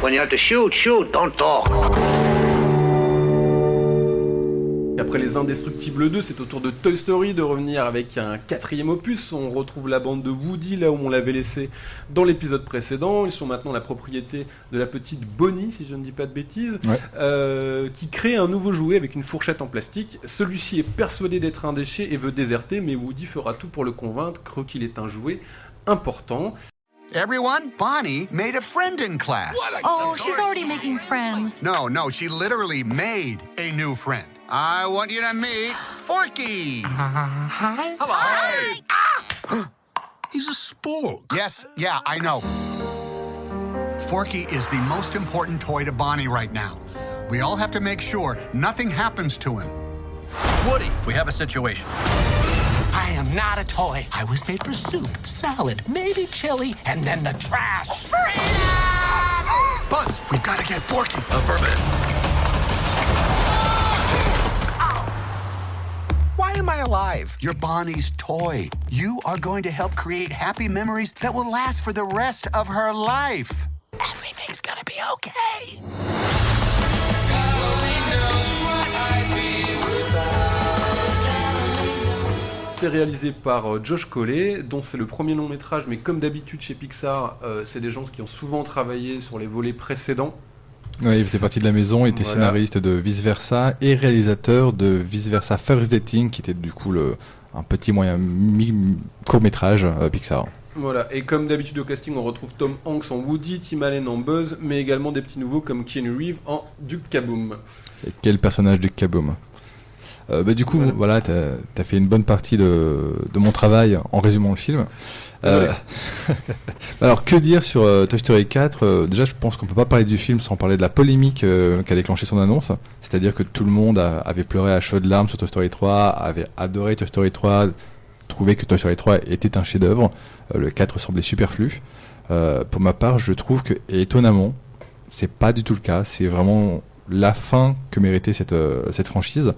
when you have to shoot, don't talk. Après Les Indestructibles 2, c'est au tour de Toy Story de revenir avec un 4e opus. On retrouve la bande de Woody là où on l'avait laissé dans l'épisode précédent. Ils sont maintenant la propriété de la petite Bonnie, si je ne dis pas de bêtises, qui crée un nouveau jouet avec une fourchette en plastique. Celui-ci est persuadé d'être un déchet et veut déserter, mais Woody fera tout pour le convaincre qu'il est un jouet important. Everyone, Bonnie made a friend in class. Oh, she's already making friends. No, she literally made a new friend. I want you to meet Forky. Hi. Hello. Hi. Ah! He's a spork. Yes, yeah, I know. Forky is the most important toy to Bonnie right now. We all have to make sure nothing happens to him. Woody, we have a situation. I am not a toy. I was made for soup, salad, maybe chili, and then the trash. Buzz, we've got to get Forky. Affirmative. Why am I alive? You're Bonnie's toy. You are going to help create happy memories that will last for the rest of her life. Everything's gonna be okay. C'est réalisé par Josh Collet, dont c'est le premier long métrage, mais comme d'habitude chez Pixar, c'est des gens qui ont souvent travaillé sur les volets précédents. Ouais, il faisait partie de la maison, il était scénariste de Vice Versa et réalisateur de Vice Versa First Dating, qui était du coup un petit moyen court-métrage Pixar. Voilà, et comme d'habitude au casting, on retrouve Tom Hanks en Woody, Tim Allen en Buzz, mais également des petits nouveaux comme Keanu Reeves en Duke Kaboom. Et quel personnage Duke Kaboom. Du coup, voilà, t'as fait une bonne partie de mon travail en résumant le film. Alors, que dire sur Toy Story 4 Déjà, je pense qu'on peut pas parler du film sans parler de la polémique qui a déclenché son annonce. C'est-à-dire que tout le monde avait pleuré à chaudes larmes sur Toy Story 3, avait adoré Toy Story 3, trouvait que Toy Story 3 était un chef-d'œuvre. Le 4 semblait superflu. Pour ma part, je trouve que, et étonnamment, c'est pas du tout le cas. C'est vraiment la fin que méritait cette franchise.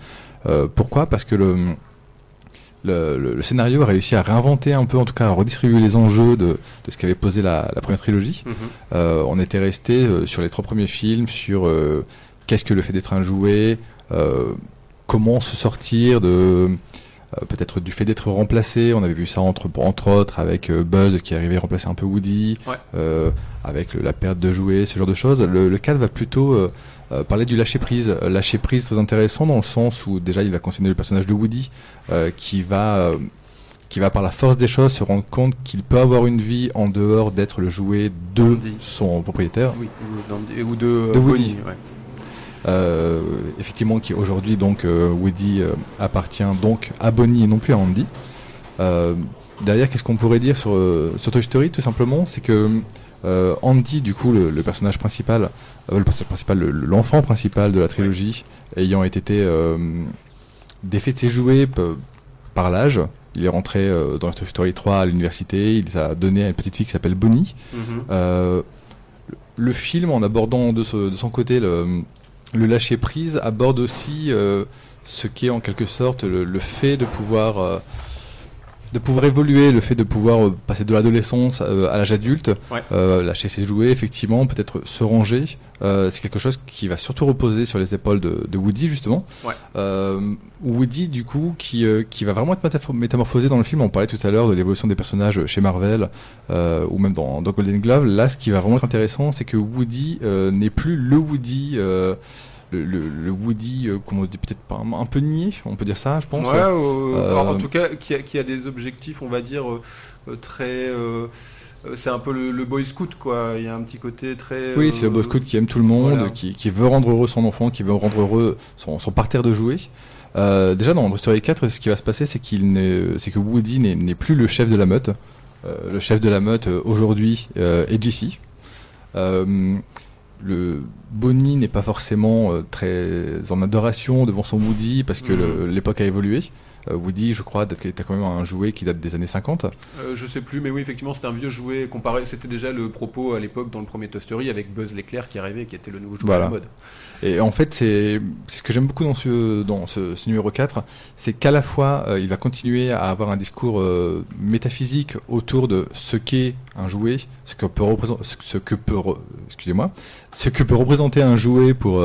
Pourquoi ? Parce que le scénario a réussi à réinventer un peu, en tout cas à redistribuer les enjeux de ce qu'avait posé la première trilogie. On était resté sur les 3 premiers films, sur qu'est-ce que le fait d'être un jouet, comment se sortir de peut-être du fait d'être remplacé. On avait vu ça entre autres avec Buzz qui arrivait à remplacer un peu Woody, avec la perte de jouets, ce genre de choses. Le 4 va plutôt parler du lâcher prise très intéressant dans le sens où déjà il va concerner le personnage de Woody qui va par la force des choses se rendre compte qu'il peut avoir une vie en dehors d'être le jouet de son propriétaire, ou de Woody. Effectivement, qui aujourd'hui donc Woody appartient donc à Bonnie et non plus à Andy. Derrière, qu'est-ce qu'on pourrait dire sur Toy Story ? Tout simplement, c'est que Andy, du coup, le personnage principal, l'enfant principal de la trilogie, ayant été défait de ses jouets par l'âge, il est rentré dans Toy Story 3 à l'université, il les a donné à une petite fille qui s'appelle Bonnie. Le film, en abordant de son côté le lâcher prise, aborde aussi ce qu'est en quelque sorte le fait de pouvoir évoluer, le fait de pouvoir passer de l'adolescence à l'âge adulte, lâcher ses jouets, effectivement, peut-être se ranger. C'est quelque chose qui va surtout reposer sur les épaules de Woody, justement. Woody, du coup, qui va vraiment être métamorphosé dans le film. On parlait tout à l'heure de l'évolution des personnages chez Marvel, ou même dans Golden Glove. Là, ce qui va vraiment être intéressant, c'est que Woody n'est plus le Woody... le Woody, qu'on dit peut-être pas un peu niais, on peut dire ça, je pense. En tout cas, qui a des objectifs, on va dire, très... c'est un peu le boy scout, quoi. Il y a un petit côté très... Oui, c'est le boy scout qui aime tout le monde, qui veut rendre heureux son enfant, qui veut rendre heureux son parterre de jouets. Déjà, dans Toy Story 4, ce qui va se passer, c'est que Woody n'est plus le chef de la meute. Le chef de la meute, aujourd'hui, est Jessie. Le Bonnie n'est pas forcément très en adoration devant son Woody parce que l'époque a évolué. Woody, je crois, t'as quand même un jouet qui date des années 50. Je sais plus, mais oui, effectivement, c'était un vieux jouet comparé. C'était déjà le propos à l'époque dans le premier Toy Story avec Buzz l'éclair qui arrivait, qui était le nouveau jouet à la mode. Et en fait, c'est ce que j'aime beaucoup dans ce numéro 4, c'est qu'à la fois, il va continuer à avoir un discours métaphysique autour de ce qu'est un jouet, ce que peut représenter un jouet pour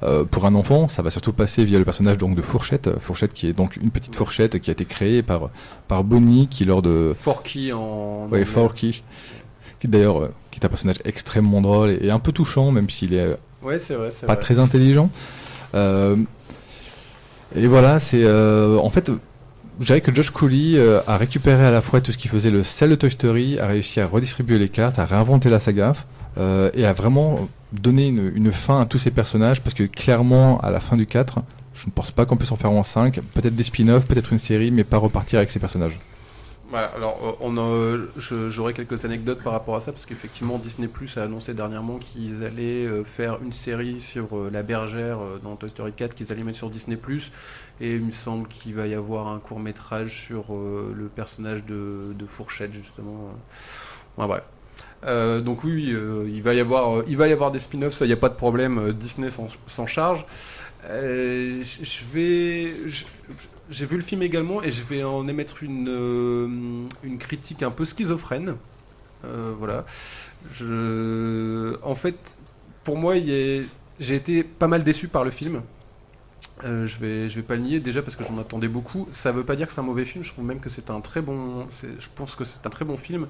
un enfant. Ça va surtout passer via le personnage donc de Fourchette qui est donc une petite fourchette qui a été créée par Bonnie, qui lors de Forky en ouais, Forky, qui d'ailleurs qui est un personnage extrêmement drôle et un peu touchant, même s'il est ouais, c'est vrai, pas très intelligent. Et voilà, c'est en fait, je dirais que Josh Cooley a récupéré à la fois tout ce qui faisait le sel de Toy Story, a réussi à redistribuer les cartes, à réinventer la saga, et a vraiment donné une fin à tous ces personnages, parce que clairement, à la fin du 4, je ne pense pas qu'on puisse en faire en 5, peut-être des spin-offs, peut-être une série, mais pas repartir avec ces personnages. Voilà, alors j'aurais quelques anecdotes par rapport à ça, parce qu'effectivement Disney Plus a annoncé dernièrement qu'ils allaient faire une série sur la bergère dans Toy Story 4 qu'ils allaient mettre sur Disney Plus, et il me semble qu'il va y avoir un court-métrage sur le personnage de Fourchette justement. Ouais, bref. Donc oui, il va y avoir des spin-offs, ça y a pas de problème, Disney s'en charge. J'ai vu le film également et je vais en émettre une critique un peu schizophrène. Voilà. En fait, pour moi, j'ai été pas mal déçu par le film. Je vais pas le nier, déjà parce que j'en attendais beaucoup. Ça veut pas dire que c'est un mauvais film, je trouve même que c'est un très bon... Je pense que c'est un très bon film,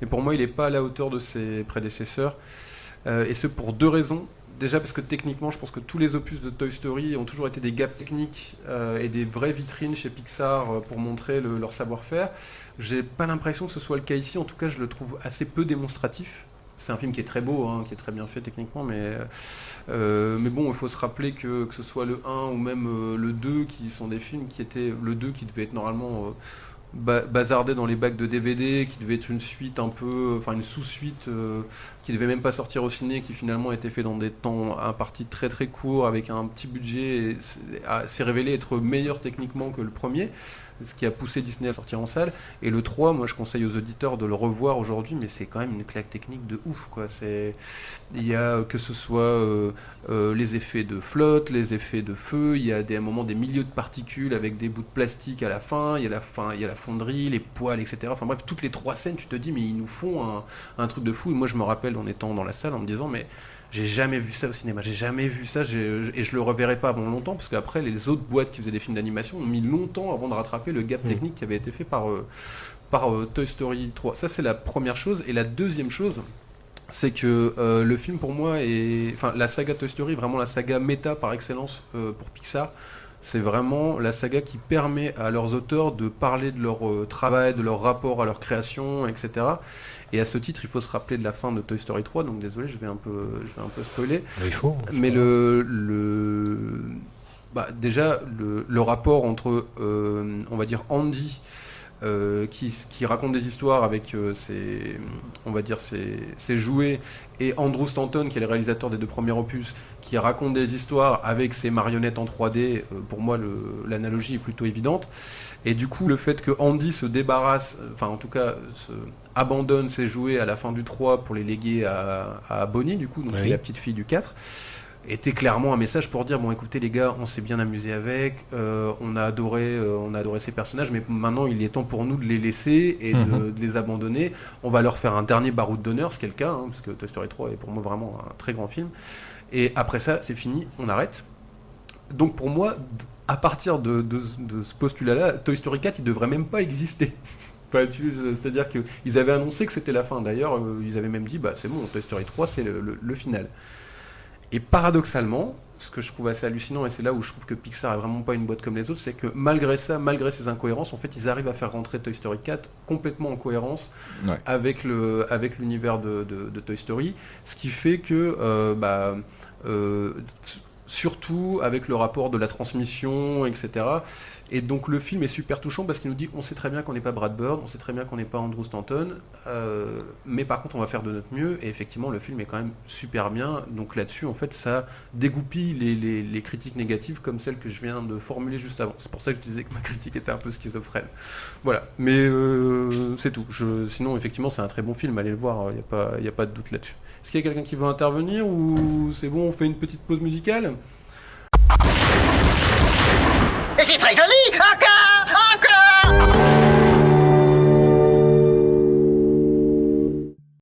mais pour moi, il est pas à la hauteur de ses prédécesseurs. Et ce pour deux raisons. Déjà parce que techniquement, je pense que tous les opus de Toy Story ont toujours été des gaps techniques et des vraies vitrines chez Pixar pour montrer leur savoir-faire. J'ai pas l'impression que ce soit le cas ici, en tout cas je le trouve assez peu démonstratif. C'est un film qui est très beau, hein, qui est très bien fait techniquement, mais bon, il faut se rappeler que ce soit le 1 ou même le 2, qui sont des films qui étaient... Le 2 qui devait être normalement... bazardé dans les bacs de DVD, qui devait être une suite un peu, enfin une sous-suite qui devait même pas sortir au ciné, qui finalement a été fait dans des temps impartis très très courts avec un petit budget, et s'est révélé être meilleur techniquement que le premier, ce qui a poussé Disney à sortir en salle. Et le 3, moi je conseille aux auditeurs de le revoir aujourd'hui, mais c'est quand même une claque technique de ouf, quoi. Il y a que ce soit les effets de flotte, les effets de feu, il y a à un moment des milieux de particules avec des bouts de plastique à la fin, il y a la fonderie, les poêles, etc. Enfin bref, toutes les trois scènes, tu te dis mais ils nous font un truc de fou. Et moi je me rappelle en étant dans la salle en me disant mais j'ai jamais vu ça au cinéma, j'ai jamais vu ça, et je le reverrai pas avant longtemps, parce qu'après les autres boîtes qui faisaient des films d'animation ont mis longtemps avant de rattraper le gap technique qui avait été fait par Toy Story 3. Ça c'est la première chose. Et la deuxième chose, c'est que le film pour moi la saga Toy Story est vraiment la saga méta par excellence pour Pixar. C'est vraiment la saga qui permet à leurs auteurs de parler de leur travail, de leur rapport à leur création, etc. Et à ce titre, il faut se rappeler de la fin de Toy Story 3, donc désolé, je vais un peu spoiler. Il faut. Mais déjà, le rapport entre, on va dire, Andy, qui raconte des histoires avec ses jouets, et Andrew Stanton, qui est le réalisateur des deux premiers opus, qui raconte des histoires avec ses marionnettes en 3D, pour moi l'analogie est plutôt évidente. Et du coup, le fait que Andy se débarrasse, enfin en tout cas abandonne ses jouets à la fin du 3 pour les léguer à Bonnie, du coup, donc qui est la petite fille du 4, était clairement un message pour dire bon écoutez les gars, on s'est bien amusé avec, on a adoré ces personnages, mais maintenant il est temps pour nous de les laisser et de les abandonner. On va leur faire un dernier baroud d'honneur, ce qui est le cas, hein, parce que Toy Story 3 est pour moi vraiment un très grand film. Et après ça, c'est fini, on arrête. Donc pour moi, à partir de ce postulat-là, Toy Story 4 il devrait même pas exister. C'est-à-dire qu'ils avaient annoncé que c'était la fin. D'ailleurs, ils avaient même dit bah c'est bon, Toy Story 3 c'est le final. Et paradoxalement, ce que je trouve assez hallucinant, et c'est là où je trouve que Pixar est vraiment pas une boîte comme les autres, c'est que malgré ça, malgré ces incohérences, en fait, ils arrivent à faire rentrer Toy Story 4 complètement en cohérence avec l'univers de Toy Story, ce qui fait que, surtout avec le rapport de la transmission, etc., Et donc le film est super touchant parce qu'il nous dit on sait très bien qu'on n'est pas Brad Bird, on sait très bien qu'on n'est pas Andrew Stanton, mais par contre on va faire de notre mieux, et effectivement le film est quand même super bien, donc là-dessus en fait ça dégoupille les critiques négatives comme celles que je viens de formuler juste avant. C'est pour ça que je disais que ma critique était un peu schizophrène. Voilà, mais c'est tout. Sinon effectivement c'est un très bon film, allez le voir, il n'y a pas de doute là-dessus. Est-ce qu'il y a quelqu'un qui veut intervenir ou c'est bon, on fait une petite pause musicale? C'est très joli, encore!